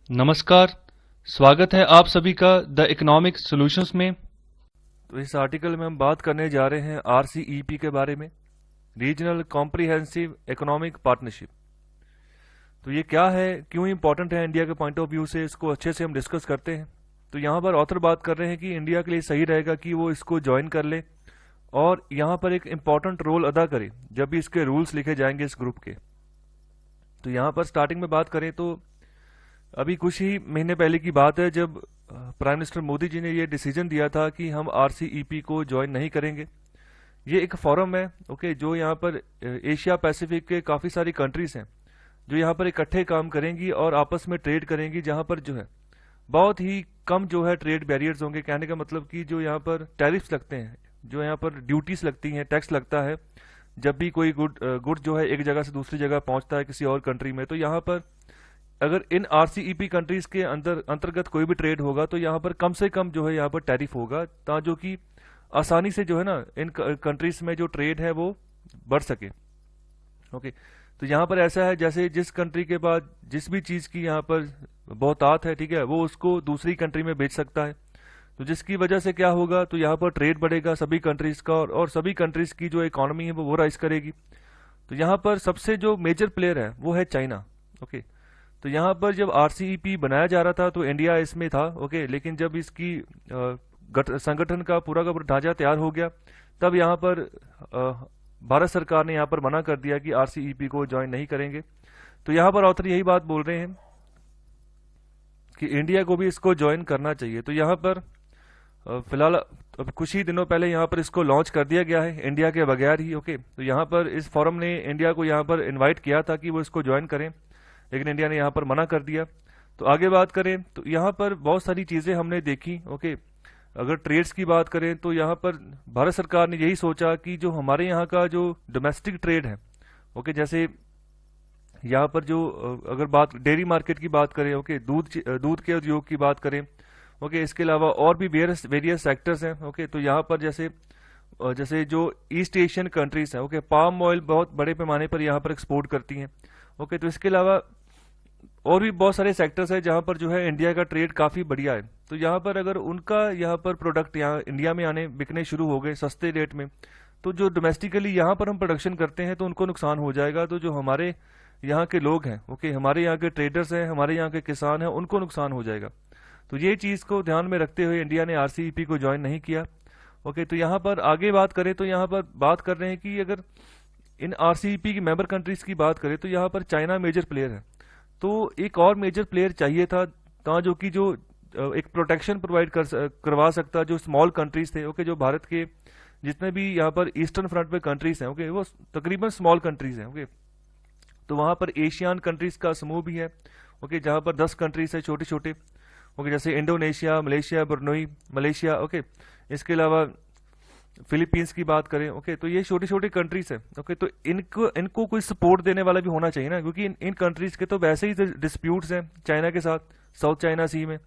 नमस्कार। स्वागत है आप सभी का द इकोनॉमिक सॉल्यूशंस में। तो इस आर्टिकल में हम बात करने जा रहे हैं आरसीईपी के बारे में, रीजनल कॉम्प्रिहेंसिव इकोनॉमिक पार्टनरशिप। तो ये क्या है, क्यों इंपॉर्टेंट है इंडिया के पॉइंट ऑफ व्यू से, इसको अच्छे से हम डिस्कस करते हैं। तो यहाँ पर ऑथर बात कर रहे हैं कि इंडिया के लिए सही रहेगा कि वो इसको ज्वाइन कर ले और यहाँ पर एक इम्पॉर्टेंट रोल अदा करे जब भी इसके रूल्स लिखे जाएंगे इस ग्रुप के। तो यहाँ पर स्टार्टिंग में बात करें तो अभी कुछ ही महीने पहले की बात है जब प्राइम मिनिस्टर मोदी जी ने ये डिसीजन दिया था कि हम आरसीईपी को ज्वाइन नहीं करेंगे। ये एक फोरम है, ओके, जो यहाँ पर एशिया पैसिफिक के काफ़ी सारी कंट्रीज हैं जो यहाँ पर इकट्ठे काम करेंगी और आपस में ट्रेड करेंगी, जहाँ पर जो है बहुत ही कम जो है ट्रेड बैरियर्स होंगे। कहने का मतलब कि जो यहाँ पर टैरिफ्स लगते हैं, जो यहाँ पर ड्यूटीज लगती हैं, टैक्स लगता है जब भी कोई गुड जो है एक जगह से दूसरी जगह पहुंचता है किसी और कंट्री में, तो यहाँ पर अगर इन आरसीईपी कंट्रीज के अंतर्गत कोई भी ट्रेड होगा तो यहाँ पर कम से कम जो है यहाँ पर टैरिफ होगा, जो कि आसानी से जो है ना इन कंट्रीज में जो ट्रेड है वो बढ़ सके। ओके, तो यहाँ पर ऐसा है जैसे जिस कंट्री के पास जिस भी चीज़ की यहाँ पर बहुतात है, ठीक है, वो उसको दूसरी कंट्री में बेच सकता है। तो जिसकी वजह से क्या होगा, तो यहाँ पर ट्रेड बढ़ेगा सभी कंट्रीज का और सभी कंट्रीज की जो इकोनॉमी है वो राइज करेगी। तो यहाँ पर सबसे जो मेजर प्लेयर है वो है चाइना। ओके, तो यहाँ पर जब आरसीईपी बनाया जा रहा था तो इंडिया इसमें था, ओके, लेकिन जब इसकी संगठन का पूरा ढांचा तैयार हो गया तब यहाँ पर भारत सरकार ने यहाँ पर मना कर दिया कि आरसीईपी को ज्वाइन नहीं करेंगे। तो यहाँ पर ऑथर यही बात बोल रहे हैं कि इंडिया को भी इसको ज्वाइन करना चाहिए। तो यहाँ पर फिलहाल अब कुछ ही दिनों पहले यहाँ पर इसको लॉन्च कर दिया गया है इंडिया के बगैर ही। ओके, तो यहाँ पर इस फोरम ने इंडिया को यहाँ पर इनवाइट किया था कि वो इसको ज्वाइन करें, लेकिन इंडिया ने यहाँ पर मना कर दिया। तो आगे बात करें तो यहाँ पर बहुत सारी चीज़ें हमने देखी। ओके, अगर ट्रेड्स की बात करें तो यहाँ पर भारत सरकार ने यही सोचा कि जो हमारे यहाँ का जो डोमेस्टिक ट्रेड है, ओके, जैसे यहाँ पर जो अगर बात डेयरी मार्केट की बात करें, ओके, दूध के उद्योग की बात करें, ओके, इसके अलावा और भी वेरियस सेक्टर्स हैं। ओके, तो यहाँ पर जैसे जैसे जो ईस्ट एशियन कंट्रीज हैं, ओके, पाम ऑयल बहुत बड़े पैमाने पर यहाँ पर एक्सपोर्ट करती हैं। ओके, तो इसके अलावा और भी बहुत सारे सेक्टर्स हैं जहां पर जो है इंडिया का ट्रेड काफ़ी बढ़िया है। तो यहाँ पर अगर उनका यहाँ पर प्रोडक्ट यहाँ इंडिया में आने बिकने शुरू हो गए सस्ते रेट में, तो जो डोमेस्टिकली यहाँ पर हम प्रोडक्शन करते हैं तो उनको नुकसान हो जाएगा। तो जो हमारे यहाँ के लोग हैं, ओके, हमारे यहाँ के ट्रेडर्स हैं, हमारे यहाँ के किसान हैं, उनको नुकसान हो जाएगा। तो ये चीज़ को ध्यान में रखते हुए इंडिया ने आरसीईपी को ज्वाइन नहीं किया। ओके, तो यहाँ पर आगे बात करें तो यहाँ पर बात कर रहे हैं कि अगर इन आरसीईपी की मेंबर कंट्रीज की बात करें तो यहाँ पर चाइना मेजर प्लेयर है। तो एक और मेजर प्लेयर चाहिए था जो कि जो एक प्रोटेक्शन प्रोवाइड करवा सकता, जो स्मॉल कंट्रीज थे, ओके, जो भारत के जितने भी यहाँ पर ईस्टर्न फ्रंट पे कंट्रीज हैं, ओके, वो तकरीबन स्मॉल कंट्रीज हैं। ओके, तो वहाँ पर एशियन कंट्रीज का समूह भी है, ओके, जहाँ पर 10 कंट्रीज है छोटे छोटे, ओके, जैसे Indonesia, Malaysia, Brunei, Malaysia, okay, इसके अलावा फिलीपींस की बात करें, ओके, तो ये छोटी छोटी कंट्रीज है। ओके, तो इनको इनको कोई सपोर्ट देने वाला भी होना चाहिए ना, क्योंकि इन कंट्रीज के तो वैसे ही डिस्प्यूट्स हैं चाइना के साथ साउथ चाइना सी में।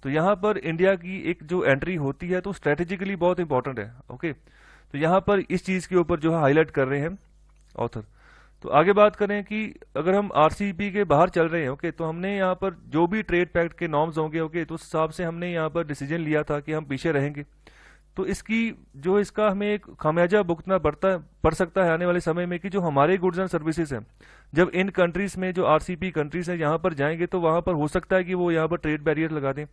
तो यहाँ पर इंडिया की एक जो एंट्री होती है तो स्ट्रेटेजिकली बहुत इंपॉर्टेंट है। ओके, तो यहाँ पर इस चीज़ के ऊपर जो है हाईलाइट कर रहे हैं ऑथर। तो आगे बात करें कि अगर हम आरसीईपी के बाहर चल रहे हैं, ओके, तो हमने यहाँ पर जो भी ट्रेड पैक्ट के नॉर्म्स होंगे, ओके, तो उस हिसाब से हमने यहाँ पर डिसीजन लिया था कि हम पीछे रहेंगे। तो इसकी जो इसका हमें एक खामियाजा भुगतना पड़ सकता है आने वाले समय में कि जो हमारे गुड्स एंड सर्विसेज हैं जब इन कंट्रीज में जो आरसीपी कंट्रीज हैं यहाँ पर जाएंगे तो वहां पर हो सकता है कि वो यहाँ पर ट्रेड बैरियर लगा दें।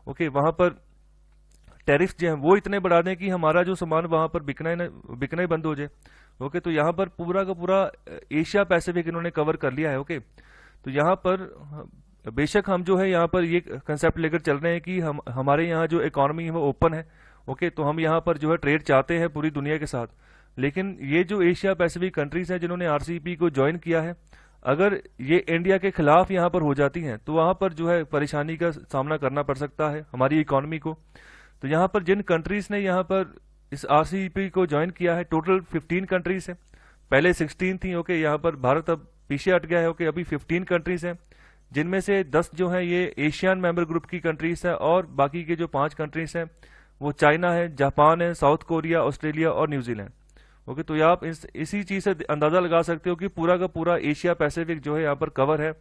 ओके, वहां पर टैरिफ जो है वो इतने बढ़ा दें कि हमारा जो सामान वहां पर बिकना ही बंद हो जाए। ओके, तो यहाँ पर पूरा का पूरा एशिया पैसिफिक इन्होंने कवर कर लिया है। ओके, तो यहाँ पर बेशक हम जो है यहाँ पर ये कंसेप्ट लेकर चल रहे हैं कि हमारे यहाँ जो इकोनॉमी है वो ओपन है। ओके, तो हम यहाँ पर जो है ट्रेड चाहते हैं पूरी दुनिया के साथ, लेकिन ये जो एशिया पैसिफिक कंट्रीज हैं जिन्होंने आरसीईपी को ज्वाइन किया है, अगर ये इंडिया के खिलाफ यहाँ पर हो जाती हैं तो वहाँ पर जो है परेशानी का सामना करना पड़ सकता है हमारी इकोनॉमी को। तो यहाँ पर जिन कंट्रीज ने यहाँ पर इस आरसीईपी को ज्वाइन किया है, टोटल 15 कंट्रीज हैं, पहले 16 थी। ओके, यहाँ पर भारत अब पीछे हट गया है। ओके, अभी 15 कंट्रीज हैं, जिनमें से 10 जो है ये एशियन मेंबर ग्रुप की कंट्रीज है और बाकी के जो 5 कंट्रीज हैं वो चाइना है, जापान है, साउथ कोरिया, ऑस्ट्रेलिया और न्यूजीलैंड। ओके, तो आप इसी चीज से अंदाजा लगा सकते हो कि पूरा का पूरा एशिया पैसिफिक जो है यहाँ पर कवर है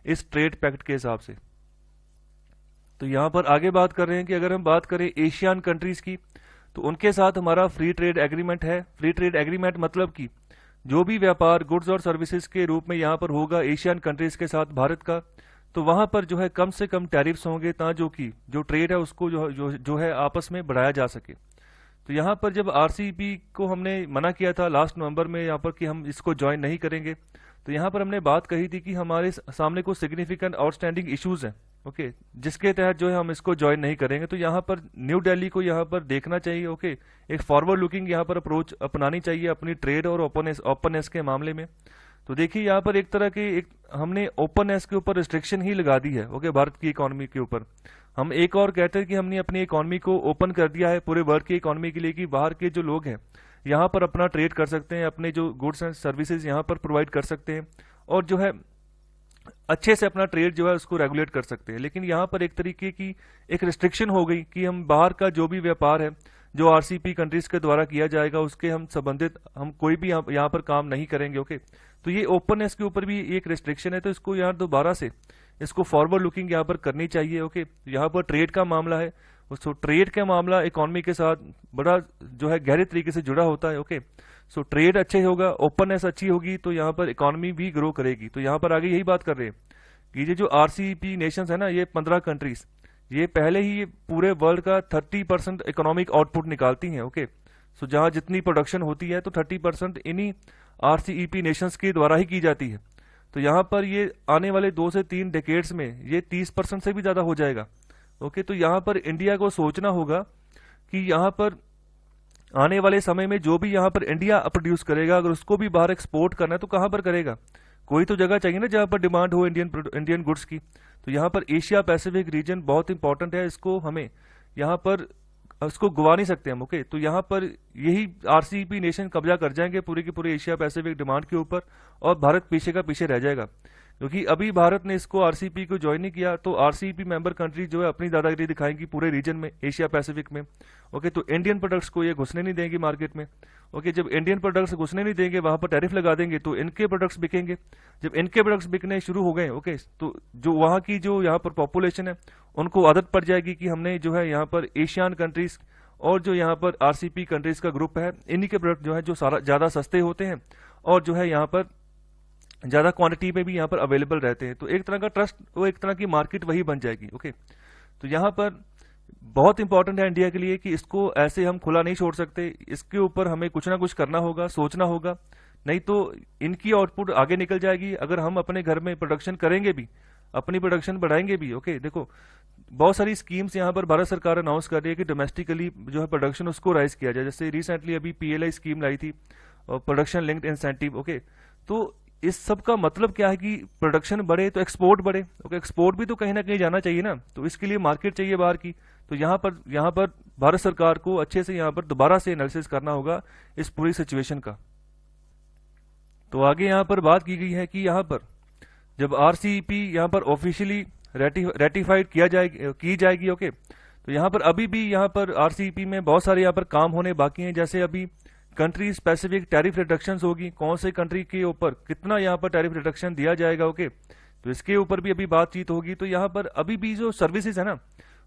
इस ट्रेड पैक्ट के हिसाब से। तो यहाँ पर आगे बात कर रहे हैं कि अगर हम बात करें एशियन कंट्रीज की, तो उनके साथ हमारा फ्री ट्रेड एग्रीमेंट है। फ्री ट्रेड एग्रीमेंट मतलब कि जो भी व्यापार गुड्स और सर्विसेज के रूप में यहाँ पर होगा एशियन कंट्रीज के साथ भारत का, तो वहां पर जो है कम से कम टैरिफ्स होंगे, ताकि जो ट्रेड है उसको जो है आपस में बढ़ाया जा सके। तो यहाँ पर जब आरसीईपी को हमने मना किया था लास्ट नवंबर में यहाँ पर कि हम इसको ज्वाइन नहीं करेंगे, तो यहाँ पर हमने बात कही थी कि हमारे सामने कुछ सिग्निफिकेंट आउटस्टैंडिंग इश्यूज हैं, ओके, जिसके तहत जो है हम इसको ज्वाइन नहीं करेंगे। तो यहाँ पर न्यू दिल्ली को यहाँ पर देखना चाहिए, ओके, एक फॉरवर्ड लुकिंग यहाँ पर अप्रोच अपनानी चाहिए अपनी ट्रेड और ओपननेस के मामले में। तो देखिए यहाँ पर एक तरह के हमने ओपननेस के ऊपर रिस्ट्रिक्शन ही लगा दी है, ओके, भारत की इकोनॉमी के ऊपर। हम एक और कहते हैं कि हमने अपनी इकोनॉमी को ओपन कर दिया है पूरे वर्ल्ड की इकोनॉमी के लिए, कि बाहर के जो लोग हैं यहाँ पर अपना ट्रेड कर सकते हैं, अपने जो गुड्स एंड सर्विसेज यहाँ पर प्रोवाइड कर सकते हैं और जो है अच्छे से अपना ट्रेड जो है उसको रेगुलेट कर सकते हैं। लेकिन यहाँ पर एक तरीके की एक रिस्ट्रिक्शन हो गई कि हम बाहर का जो भी व्यापार है जो आरसीपी कंट्रीज के द्वारा किया जाएगा उसके हम कोई भी यहाँ पर काम नहीं करेंगे, ओके। तो ये ओपननेस के ऊपर भी एक रिस्ट्रिक्शन है, तो इसको यहाँ दोबारा से इसको फॉरवर्ड लुकिंग यहाँ पर करनी चाहिए, ओके। यहाँ पर ट्रेड का मामला है, सो ट्रेड का मामला इकोनॉमी के साथ बड़ा जो है गहरे तरीके से जुड़ा होता है, ओके। सो ट्रेड अच्छे होगा, ओपननेस अच्छी होगी तो यहाँ पर इकोनॉमी भी ग्रो करेगी। तो यहाँ पर आगे यही बात कर रहे हैं कि ये जो आरसीईपी नेशंस है ना, ये 15 कंट्रीज, ये पहले ही पूरे वर्ल्ड का 30% इकोनॉमिक आउटपुट निकालती हैं, ओके। सो जहां जितनी प्रोडक्शन होती है तो 30% इन्हीं आरसीईपी नेशंस के द्वारा ही की जाती है। तो यहाँ पर ये आने वाले 2 से 3 डेकेड्स में ये 30% से भी ज्यादा हो जाएगा, ओके। तो यहाँ पर इंडिया को सोचना होगा कि यहाँ पर आने वाले समय में जो भी यहाँ पर इंडिया प्रोड्यूस करेगा, अगर उसको भी बाहर एक्सपोर्ट करना है तो कहाँ पर करेगा? कोई तो जगह चाहिए ना जहाँ पर डिमांड हो इंडियन गुड्स की। तो यहाँ पर एशिया पैसिफिक रीजन बहुत इंपॉर्टेंट है, इसको हमें यहाँ पर इसको गवा नहीं सकते हम, ओके। तो यहाँ पर यही आरसीईपी नेशन कब्जा कर जाएंगे पूरी की पूरी एशिया पैसिफिक डिमांड के ऊपर और भारत पीछे का पीछे रह जाएगा, क्योंकि अभी भारत ने इसको आरसीईपी को ज्वाइन नहीं किया। तो आरसीईपी मेंबर कंट्री जो है अपनी दादागिरी दिखाएंगी पूरे रीजन में, एशिया पैसिफिक में, ओके। तो इंडियन प्रोडक्ट्स को ये घुसने नहीं देंगे मार्केट में, ओके। जब इंडियन प्रोडक्ट्स घुसने नहीं देंगे, वहां पर टैरिफ लगा देंगे तो इनके प्रोडक्ट्स बिकेंगे। जब इनके प्रोडक्ट्स बिकने शुरू हो गए, ओके, तो जो वहां की जो यहाँ पर पॉपुलेशन है उनको आदत पड़ जाएगी कि हमने जो है यहाँ पर एशियन कंट्रीज और जो यहाँ पर आरसीपी कंट्रीज का ग्रुप है, इन्हीं के प्रोडक्ट जो है जो सारा ज्यादा सस्ते होते हैं और जो है यहाँ पर ज्यादा क्वांटिटी में भी यहाँ पर अवेलेबल रहते हैं। तो एक तरह का ट्रस्ट, वो एक तरह की मार्केट वही बन जाएगी, ओके। तो यहाँ पर बहुत इंपॉर्टेंट है इंडिया के लिए कि इसको ऐसे हम खुला नहीं छोड़ सकते, इसके ऊपर हमें कुछ ना कुछ करना होगा, सोचना होगा, नहीं तो इनकी आउटपुट आगे निकल जाएगी। अगर हम अपने घर में प्रोडक्शन करेंगे भी, अपनी प्रोडक्शन बढ़ाएंगे भी, ओके। देखो बहुत सारी स्कीम्स यहाँ पर भारत सरकार अनाउंस कर रही है कि डोमेस्टिकली जो है प्रोडक्शन उसको राइज किया जाए। जैसे रिसेंटली अभी पीएलआई स्कीम लाई थी, प्रोडक्शन लिंक्ड इंसेंटिव, ओके। तो इस सब का मतलब क्या है कि प्रोडक्शन बढ़े तो एक्सपोर्ट बढ़े, ओके। एक्सपोर्ट भी तो कहीं ना कहीं जाना चाहिए ना, तो इसके लिए मार्केट चाहिए बाहर की। तो यहाँ पर भारत सरकार को अच्छे से यहाँ पर दोबारा से एनालिसिस करना होगा इस पूरी सिचुएशन का। तो आगे यहाँ पर बात की गई है कि यहाँ पर जब आरसीईपी यहाँ पर ऑफिशियली रेटिफाइड की जाएगी, ओके। तो यहाँ पर अभी भी यहाँ पर आरसीईपी में बहुत सारे यहाँ पर काम होने बाकी हैं। जैसे अभी कंट्री स्पेसिफिक टैरिफ रिडक्शन होगी, कौन से कंट्री के ऊपर कितना यहाँ पर टैरिफ रिडक्शन दिया जाएगा, ओके। तो इसके ऊपर भी अभी बातचीत होगी। तो यहाँ पर अभी भी जो सर्विसेज है ना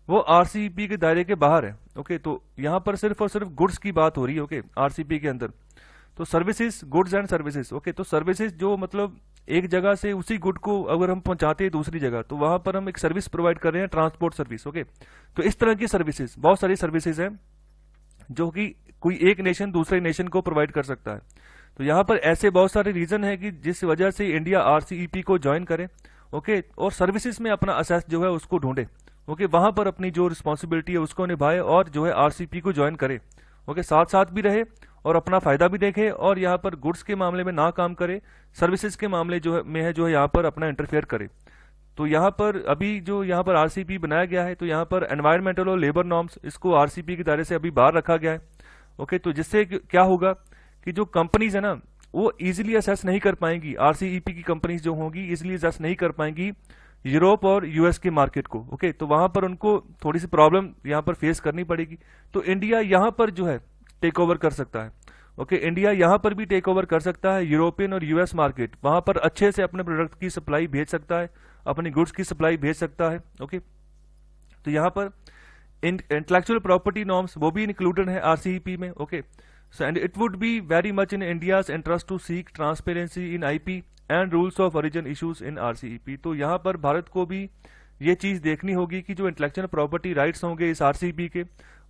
वो आरसीईपी के दायरे के बाहर है, ओके। तो यहाँ पर सिर्फ और सिर्फ गुड्स की बात हो रही है, ओके, आरसीईपी के अंदर। तो services, goods and services, okay. तो सर्विसेज जो मतलब एक जगह से उसी गुड को अगर हम पहुंचाते हैं दूसरी जगह, तो वहां पर हम एक सर्विस प्रोवाइड कर रहे हैं, ट्रांसपोर्ट सर्विस, ओके। तो इस तरह की सर्विसेज, बहुत सारी सर्विसेज हैं जो कि कोई एक नेशन दूसरे नेशन को प्रोवाइड कर सकता है। तो यहाँ पर ऐसे बहुत सारे रीजन है कि जिस वजह से इंडिया आरसीईपी को ज्वाइन करे, ओके, और सर्विसेज में अपना असेस जो है उसको ढूंढे, ओके। वहां पर अपनी जो रिस्पॉन्सिबिलिटी है उसको निभाए और जो है आरसीईपी को ज्वाइन करे, ओके। साथ साथ भी रहे और अपना फायदा भी देखे और यहाँ पर गुड्स के मामले में ना काम करे, सर्विसेज के मामले जो है यहाँ पर अपना इंटरफेयर करे। तो यहाँ पर अभी जो यहाँ पर आरसीईपी बनाया गया है, तो यहाँ पर एनवायरमेंटल और लेबर नॉर्म्स, इसको आरसीईपी के दायरे से अभी बाहर रखा गया है, ओके। तो जिससे क्या होगा कि जो कंपनीज है ना वो इजीली असेस नहीं कर पाएंगी, आरसीईपी की कंपनीज जो होंगी इजीली असेस नहीं कर पाएंगी यूरोप और यूएस के मार्केट को, ओके। तो वहां पर उनको थोड़ी सी प्रॉब्लम यहाँ पर फेस करनी पड़ेगी। तो इंडिया यहाँ पर जो है टेक ओवर कर सकता है, ओके। इंडिया यहाँ पर भी टेक ओवर कर सकता है यूरोपियन और यूएस मार्केट, वहां पर अच्छे से अपने प्रोडक्ट की सप्लाई भेज सकता है, अपनी गुड्स की सप्लाई भेज सकता है, ओके। तो यहाँ पर इंटेलेक्चुअल प्रॉपर्टी नॉर्म्स वो भी इंक्लूडेड है आरसीईपी में। Okay, so and it would be very much in India's interest to seek transparency in IP and rules of origin issues in RCEP. तो यहाँ पर भारत को भी ये चीज देखनी होगी कि जो इंटेलेक्चुअल प्रॉपर्टी राइट्स होंगे इस आरसीईपी के,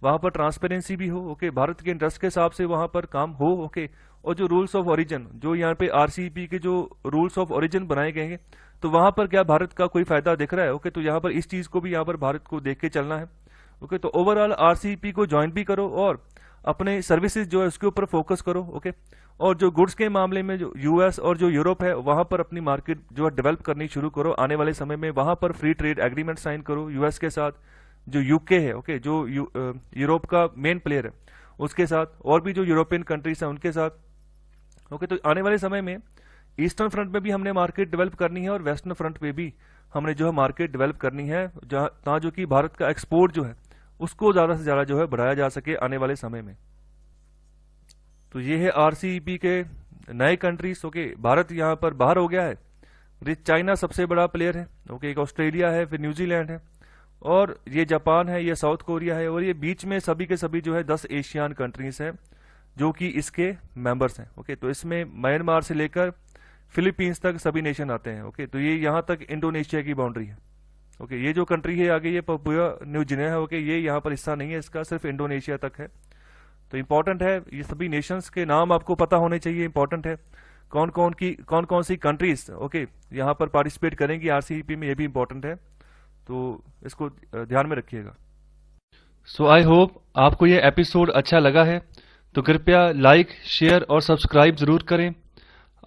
वहां पर ट्रांसपेरेंसी भी हो। ओके, भारत के इंटरेस्ट के हिसाब से वहां पर काम हो। ओके, और जो रूल्स ऑफ ओरिजिन, जो यहाँ पे आरसीईपी के जो रूल्स ऑफ ओरिजिन बनाए गए हैं, तो वहां पर क्या भारत का कोई फायदा दिख रहा है? ओके, तो यहाँ पर इस चीज को भी यहाँ पर भारत को देख के चलना है। ओके, तो ओवरऑल आरसीईपी को ज्वाइन भी करो और अपने सर्विसेज जो है उसके ऊपर फोकस करो। ओके, और जो गुड्स के मामले में जो यूएस और जो यूरोप है वहां पर अपनी मार्केट जो है डेवलप करनी शुरू करो आने वाले समय में। वहां पर फ्री ट्रेड एग्रीमेंट साइन करो यूएस के साथ, जो यूके है, ओके, जो यूरोप का मेन प्लेयर है उसके साथ, और भी जो यूरोपियन कंट्रीज हैं उनके साथ। ओके, तो आने वाले समय में ईस्टर्न फ्रंट में भी हमने मार्केट डेवलप करनी है और वेस्टर्न फ्रंट पे भी हमने जो है मार्केट डेवलप करनी है, जहां जो कि भारत का एक्सपोर्ट जो है उसको ज्यादा से ज्यादा जो है बढ़ाया जा सके आने वाले समय में। तो ये है आरसीईपी के नए कंट्रीज। ओके, भारत यहाँ पर बाहर हो गया है, चाइना सबसे बड़ा प्लेयर है। ओके, एक ऑस्ट्रेलिया है, फिर न्यूजीलैंड है, और ये जापान है, ये साउथ कोरिया है, और ये बीच में सभी के सभी जो है 10 एशियन कंट्रीज हैं जो कि इसके मेंबर्स हैं। ओके, तो इसमें म्यांमार से लेकर फिलीपींस तक सभी नेशन आते हैं। ओके, तो ये यहाँ तक इंडोनेशिया की बाउंड्री है। ओके, ये जो कंट्री है आगे ये पपुआ न्यू गिनिया है। ओके, ये यहाँ पर हिस्सा नहीं है इसका, सिर्फ इंडोनेशिया तक है। तो इंपॉर्टेंट है, ये सभी नेशंस के नाम आपको पता होने चाहिए, इंपॉर्टेंट है कौन कौन सी कंट्रीज ओके यहाँ पर पार्टिसिपेट करेंगी आरसीईपी में, ये भी इंपॉर्टेंट है, तो इसको ध्यान में रखिएगा। सो आई होप आपको ये एपिसोड अच्छा लगा है, तो कृपया लाइक, शेयर और सब्सक्राइब जरूर करें।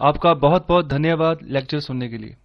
आपका बहुत बहुत धन्यवाद लेक्चर सुनने के लिए।